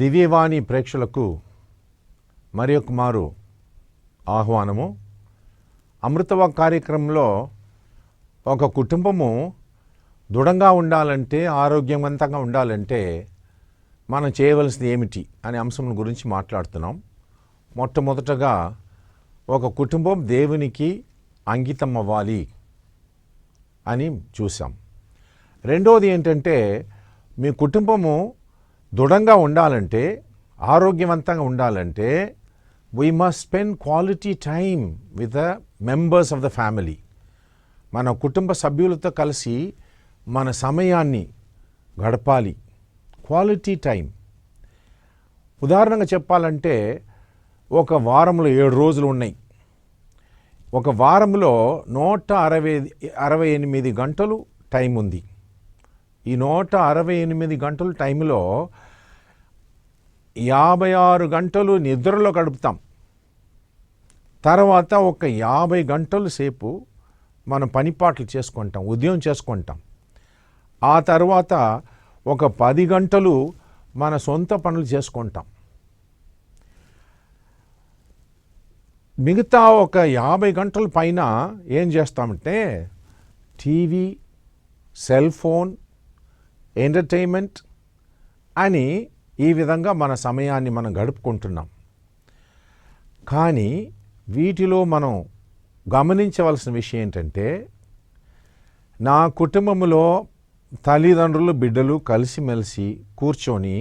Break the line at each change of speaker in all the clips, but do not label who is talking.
దివ్యవాణి ప్రేక్షకులకు మరి ఒక మారు ఆహ్వానము. అమృతవాక్ కార్యక్రమంలో ఒక కుటుంబము దృఢంగా ఉండాలంటే, ఆరోగ్యవంతంగా ఉండాలంటే మనం చేయవలసింది ఏమిటి అనే అంశం గురించి మాట్లాడుతున్నాం. మొట్టమొదటగా ఒక కుటుంబం దేవునికి అంకితం అవ్వాలి అని చూసాం. రెండవది ఏంటంటే, మీ కుటుంబము దృఢంగా ఉండాలంటే, ఆరోగ్యవంతంగా ఉండాలంటే we must spend quality time with the members of the family. మన కుటుంబ సభ్యులతో కలిసి మన సమయాన్ని గడపాలి. Quality time. ఉదాహరణగా చెప్పాలంటే, ఒక వారంలో 7 రోజులు ఉన్నాయి. ఒక వారంలో 168 గంటలు టైం ఉంది. ఈ 168 గంటల టైంలో 56 గంటలు నిద్రలో గడుపుతాం. తర్వాత ఒక 50 గంటల సేపు మనం పనిపాట్లు చేసుకుంటాం, ఉద్యోగం చేసుకుంటాం. ఆ తర్వాత ఒక 10 గంటలు మన సొంత పనులు చేసుకుంటాం. మిగతా ఒక 50 గంటల పైన ఏం చేస్తామంటే టీవీ, సెల్ ఫోన్, ఎంటర్టైన్మెంట్ అని ఈ విధంగా మన సమయాన్ని మనం గడుపుకుంటున్నాం. కానీ వీటిలో మనం గమనించవలసిన విషయం ఏంటంటే, నా కుటుంబంలో తల్లిదండ్రులు, బిడ్డలు కలిసిమెలిసి కూర్చొని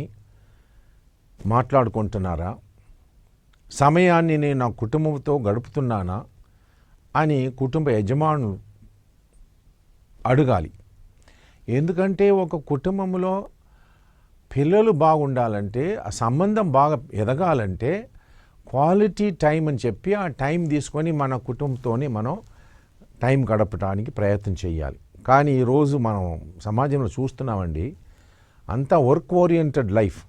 మాట్లాడుకుంటున్నారా? సమయాన్ని నేను నా కుటుంబంతో గడుపుతున్నానా అని కుటుంబ యజమానులు అడగాలి. ఎందుకంటే ఒక కుటుంబంలో పిల్లలు బాగుండాలంటే, ఆ సంబంధం బాగా ఎదగాలంటే క్వాలిటీ టైం అని చెప్పి ఆ టైం తీసుకొని మన కుటుంబంతోనే మనం టైం గడపడానికి ప్రయత్నం చేయాలి. కానీ ఈరోజు మనం సమాజంలో చూస్తున్నామండి, అంతా వర్క్ ఓరియంటెడ్ లైఫ్.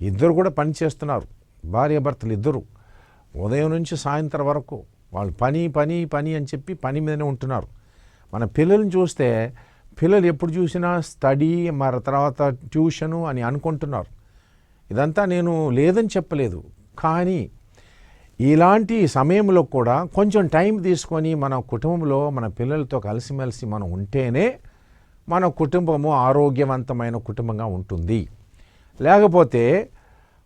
ఇద్దరు కూడా పని చేస్తున్నారు, భార్యాభర్తలు ఇద్దరు. ఉదయం నుంచి సాయంత్రం వరకు వాళ్ళు పని పని పని అని చెప్పి పని మీదనే ఉంటున్నారు. మన పిల్లల్ని చూస్తే పిల్లలు ఎప్పుడు చూసినా స్టడీ, మరి తర్వాత ట్యూషను అని అనుకుంటున్నారు. ఇదంతా నేను లేదని చెప్పలేదు, కానీ ఇలాంటి సమయంలో కూడా కొంచెం టైం తీసుకొని మన కుటుంబంలో మన పిల్లలతో కలిసిమెలిసి మనం ఉంటేనే మన కుటుంబము ఆరోగ్యవంతమైన కుటుంబంగా ఉంటుంది. లేకపోతే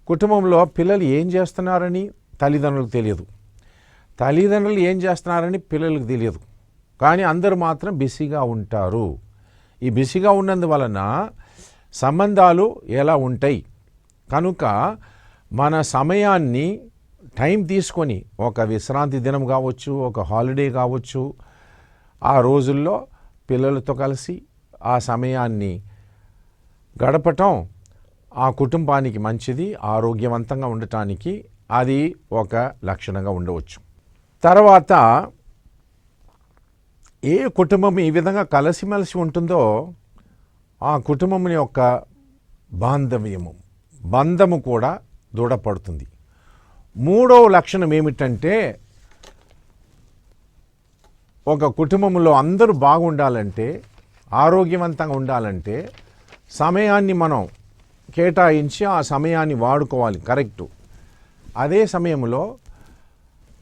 కుటుంబంలో పిల్లలు ఏం చేస్తున్నారని తల్లిదండ్రులకు తెలియదు, తల్లిదండ్రులు ఏం చేస్తున్నారని పిల్లలకు తెలియదు. కానీ అందరూ మాత్రం బిజీగా ఉంటారు. ఈ బిజీగా ఉన్నందువలన సంబంధాలు ఎలా ఉంటాయి? కనుక మన సమయాన్ని టైం తీసుకొని, ఒక విశ్రాంతి దినం కావచ్చు, ఒక హాలిడే కావచ్చు, ఆ రోజుల్లో పిల్లలతో కలిసి ఆ సమయాన్ని గడపటం ఆ కుటుంబానికి మంచిది. ఆరోగ్యవంతంగా ఉండటానికి అది ఒక లక్షణంగా ఉండవచ్చు. తర్వాత ఏ కుటుంబం ఈ విధంగా కలిసిమెలిసి ఉంటుందో ఆ కుటుంబం యొక్క బంధము కూడా దృఢపడుతుంది. మూడవ లక్షణం ఏమిటంటే, ఒక కుటుంబంలో అందరూ బాగుండాలంటే, ఆరోగ్యవంతంగా ఉండాలంటే సమయాన్ని మనం కేటాయించి ఆ సమయాన్ని వాడుకోవాలి కరెక్టు. అదే సమయంలో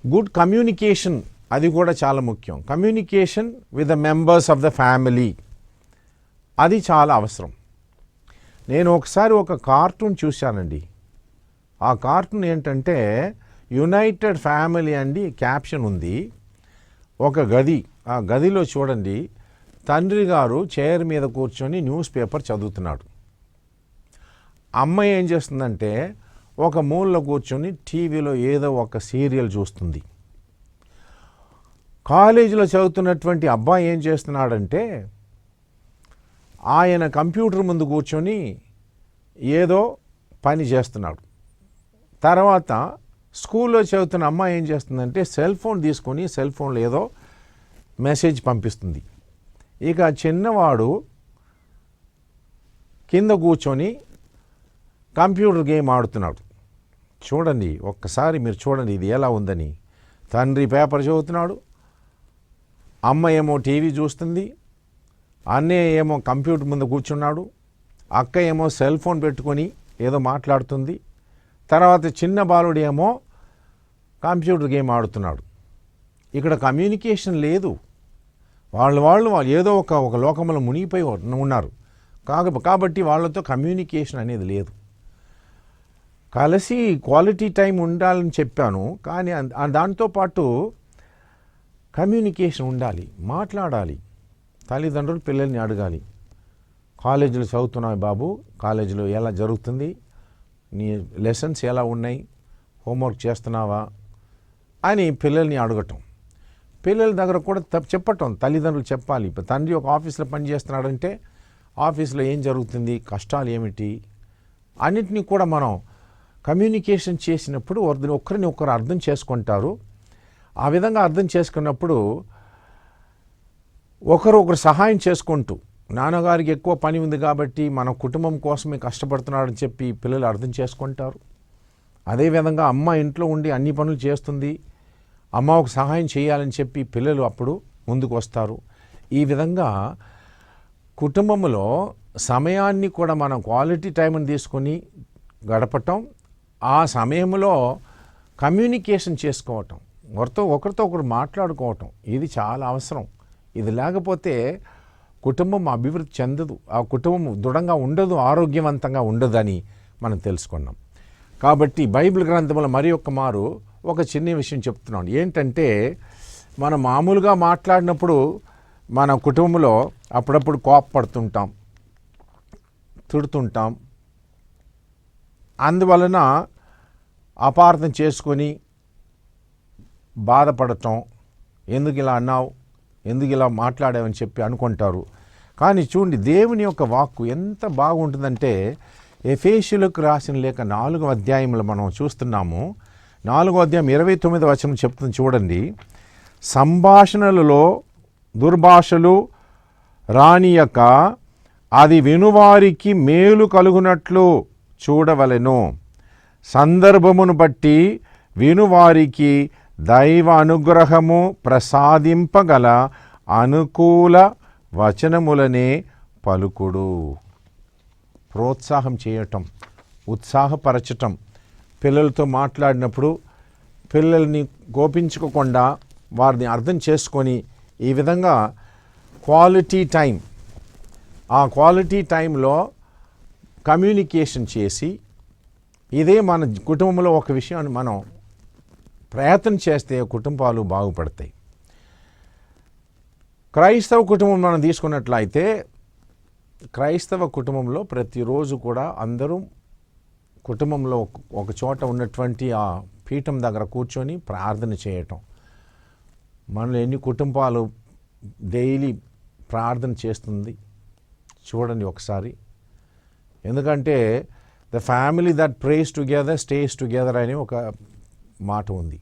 గుడ్ కమ్యూనికేషన్, అది కూడా చాలా ముఖ్యం. Communication with the members of the family, అది చాలా అవసరం. నేను ఒకసారి ఒక కార్టూన్ చూశానండి. ఆ కార్టూన్ ఏంటంటే యునైటెడ్ ఫ్యామిలీ అండి, క్యాప్షన్ ఉంది. ఒక గది, ఆ గదిలో చూడండి, తండ్రి గారు చైర్ మీద కూర్చొని న్యూస్ పేపర్ చదువుతున్నాడు. అమ్మాయి ఏం చేస్తుందంటే ఒక మూలలో కూర్చొని టీవీలో ఏదో ఒక సీరియల్ చూస్తుంది. కాలేజీలో చదువుతున్నటువంటి అబ్బాయి ఏం చేస్తున్నాడంటే ఆయన కంప్యూటర్ ముందు కూర్చొని ఏదో పని చేస్తున్నాడు. తర్వాత స్కూల్లో చదువుతున్న అమ్మాయి ఏం చేస్తుందంటే సెల్ ఫోన్ తీసుకొని సెల్ ఫోన్లో ఏదో మెసేజ్ పంపిస్తుంది. ఇక చిన్నవాడు కింద కూర్చొని కంప్యూటర్ గేమ్ ఆడుతున్నాడు. చూడండి, ఒక్కసారి మీరు చూడండి ఇది ఎలా ఉందని. తండ్రి పేపర్ చదువుతున్నాడు, అమ్మ ఏమో టీవీ చూస్తుంది, అన్నయ్య ఏమో కంప్యూటర్ ముందు కూర్చున్నాడు, అక్క ఏమో సెల్ ఫోన్ పెట్టుకొని ఏదో మాట్లాడుతుంది, తర్వాత చిన్న బాలుడు ఏమో కంప్యూటర్ గేమ్ ఆడుతున్నాడు. ఇక్కడ కమ్యూనికేషన్ లేదు. వాళ్ళు ఏదో ఒక లోకంలో మునిగిపోయి ఉన్నారు. కాబట్టి వాళ్ళతో కమ్యూనికేషన్ అనేది లేదు. కలిసి క్వాలిటీ టైం ఉండాలని చెప్పాను, కానీ దాంతోపాటు కమ్యూనికేషన్ ఉండాలి, మాట్లాడాలి. తల్లిదండ్రులు పిల్లల్ని అడగాలి, కాలేజీలో చదువుతున్నావు బాబు, కాలేజీలో ఎలా జరుగుతుంది, నీ లెసన్స్ ఎలా ఉన్నాయి, హోంవర్క్ చేస్తున్నావా అని పిల్లల్ని అడగటం. పిల్లల దగ్గర కూడా చెప్పటం, తల్లిదండ్రులు చెప్పాలి. ఇప్పుడు తండ్రి ఒక ఆఫీస్లో పనిచేస్తున్నాడంటే ఆఫీస్లో ఏం జరుగుతుంది, కష్టాలు ఏమిటి, అన్నిటినీ కూడా మనం కమ్యూనికేషన్ చేసినప్పుడు ఒకరిని ఒకరు అర్థం చేసుకుంటారు. ఆ విధంగా అర్థం చేసుకున్నప్పుడు ఒకరు సహాయం చేసుకుంటూ, నాన్నగారికి ఎక్కువ పని ఉంది కాబట్టి మన కుటుంబం కోసమే కష్టపడుతున్నాడని చెప్పి పిల్లలు అర్థం చేసుకుంటారు. అదేవిధంగా అమ్మ ఇంట్లో ఉండి అన్ని పనులు చేస్తుంది, అమ్మ ఒక సహాయం చేయాలని చెప్పి పిల్లలు అప్పుడు ముందుకు వస్తారు. ఈ విధంగా కుటుంబంలో సమయాన్ని కూడా మనం క్వాలిటీ టైంని తీసుకొని గడపటం, ఆ సమయంలో కమ్యూనికేషన్ చేసుకోవటం, ఒకరితో ఒకరు మాట్లాడుకోవటం, ఇది చాలా అవసరం. ఇది లేకపోతే కుటుంబం అభివృద్ధి చెందదు, ఆ కుటుంబం దృఢంగా ఉండదు, ఆరోగ్యవంతంగా ఉండదని మనం తెలుసుకున్నాం. కాబట్టి బైబిల్ గ్రంథంలో మరి ఒక్క మారు ఒక చిన్న విషయం చెప్తున్నాను. ఏంటంటే, మనం మామూలుగా మాట్లాడినప్పుడు మన కుటుంబంలో అప్పుడప్పుడు కోపపడుతుంటాం, తిడుతుంటాం. అందువలన అపార్థం చేసుకొని బాధపడటం, ఎందుకు ఇలా అన్నావు, ఎందుకు ఇలా మాట్లాడావని చెప్పి అనుకుంటారు. కానీ చూడండి, దేవుని యొక్క వాక్కు ఎంత బాగుంటుందంటే, ఎఫెసీయులకు రాసిన లేఖ 4వ అధ్యాయంలో మనం చూస్తున్నాము. 4వ అధ్యాయం 29వ వచనం చెప్తుంది చూడండి. సంభాషణలలో దుర్భాషలు రానియక అది వినువారికి మేలు కలుగునట్లు చూడవలెను. సందర్భమును బట్టి వినువారికి దైవ అనుగ్రహము ప్రసాదింపగల అనుకూల వచనములనే పలుకుడు. ప్రోత్సాహం చేయటం, ఉత్సాహపరచటం. పిల్లలతో మాట్లాడినప్పుడు పిల్లల్ని కోపించుకోకుండా వారిని అర్థం చేసుకొని ఈ విధంగా క్వాలిటీ టైం, ఆ క్వాలిటీ టైంలో కమ్యూనికేషన్ చేసి, ఇదే మన కుటుంబంలో ఒక విషయాన్ని మనం ప్రయత్నం చేస్తే కుటుంబాలు బాగుపడతాయి. క్రైస్తవ కుటుంబం మనం తీసుకున్నట్లయితే, క్రైస్తవ కుటుంబంలో ప్రతిరోజు కూడా అందరూ కుటుంబంలో ఒక చోట ఉన్నటువంటి ఆ పీఠం దగ్గర కూర్చొని ప్రార్థన చేయటం. మనలో ఎన్ని కుటుంబాలు డైలీ ప్రార్థన చేస్తుంది చూడండి ఒకసారి. ఎందుకంటే the family that praise together stays together అనే ఒక మాట ఉంది.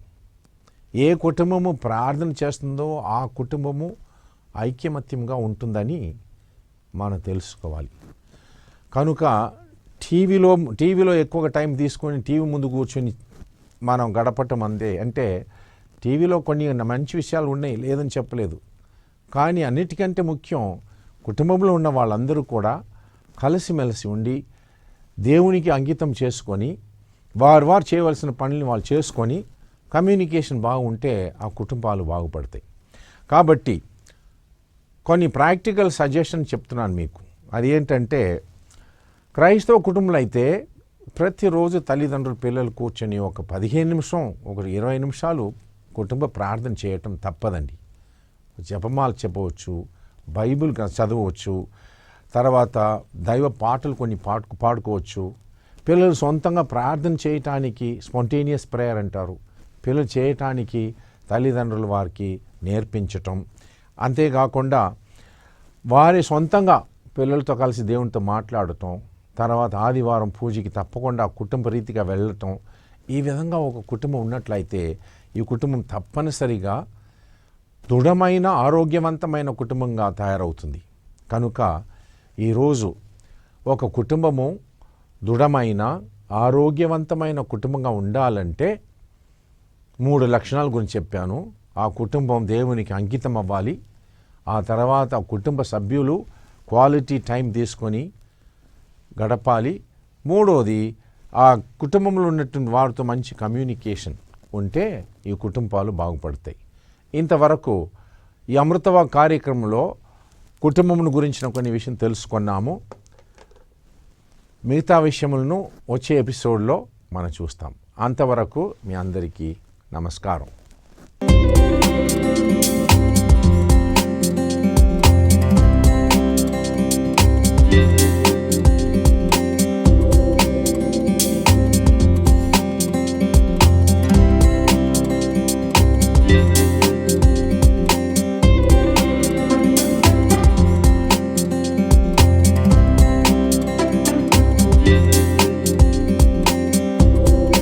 ఏ కుటుంబము ప్రార్థన చేస్తుందో ఆ కుటుంబము ఐక్యమత్యంగా ఉంటుందని మనం తెలుసుకోవాలి. కనుక టీవీలో ఎక్కువగా టైం తీసుకొని టీవీ ముందు కూర్చొని మనం గడపటం అంటే టీవీలో కొన్ని మంచి విషయాలు ఉన్నాయి, లేదని చెప్పలేదు. కానీ అన్నిటికంటే ముఖ్యం, కుటుంబంలో ఉన్న వాళ్ళందరూ కూడా కలిసిమెలిసి ఉండి దేవునికి అంకితం చేసుకొని వారు చేయవలసిన పనులను వాళ్ళు చేసుకొని కమ్యూనికేషన్ బాగుంటే ఆ కుటుంబాలు బాగుపడతాయి. కాబట్టి కొన్ని ప్రాక్టికల్ సజెషన్ చెప్తున్నాను మీకు. అది ఏంటంటే, క్రైస్తవ కుటుంబంలో అయితే ప్రతిరోజు తల్లిదండ్రులు పిల్లలు కూర్చొని ఒక 15 నిమిషం, ఒక 20 నిమిషాలు కుటుంబ ప్రార్థన చేయటం తప్పదండి. జపమాలు చెప్పవచ్చు, బైబిల్ చదవచ్చు, తర్వాత దైవ పాటలు కొన్ని పాడుకోవచ్చు. పిల్లలు సొంతంగా ప్రార్థన చేయటానికి స్పాంటేనియస్ ప్రేయర్ అంటారు, పిల్లలు చేయటానికి తల్లిదండ్రులు వారికి నేర్పించటం. అంతేకాకుండా వారి సొంతంగా పిల్లలతో కలిసి దేవునితో మాట్లాడటం, తర్వాత ఆదివారం పూజకి తప్పకుండా కుటుంబ రీతిగా వెళ్ళటం. ఈ విధంగా ఒక కుటుంబం ఉన్నట్లయితే ఈ కుటుంబం తప్పనిసరిగా దృఢమైన ఆరోగ్యవంతమైన కుటుంబంగా తయారవుతుంది. కనుక ఈరోజు ఒక కుటుంబము దృఢమైన ఆరోగ్యవంతమైన కుటుంబంగా ఉండాలంటే 3 లక్షణాల గురించి చెప్పాను. ఆ కుటుంబం దేవునికి అంకితం అవ్వాలి. ఆ తర్వాత కుటుంబ సభ్యులు క్వాలిటీ టైం తీసుకొని గడపాలి. మూడోది ఆ కుటుంబంలో ఉన్నటువంటి వారితో మంచి కమ్యూనికేషన్ ఉంటే ఈ కుటుంబాలు బాగుపడతాయి. ఇంతవరకు ఈ అమృతవాక్ కార్యక్రమంలో కుటుంబం గురించిన కొన్ని విషయం తెలుసుకున్నాము. మిగతా విషయములను వచ్చే ఎపిసోడ్లో మనం చూస్తాం. అంతవరకు మీ అందరికీ నమస్కారం.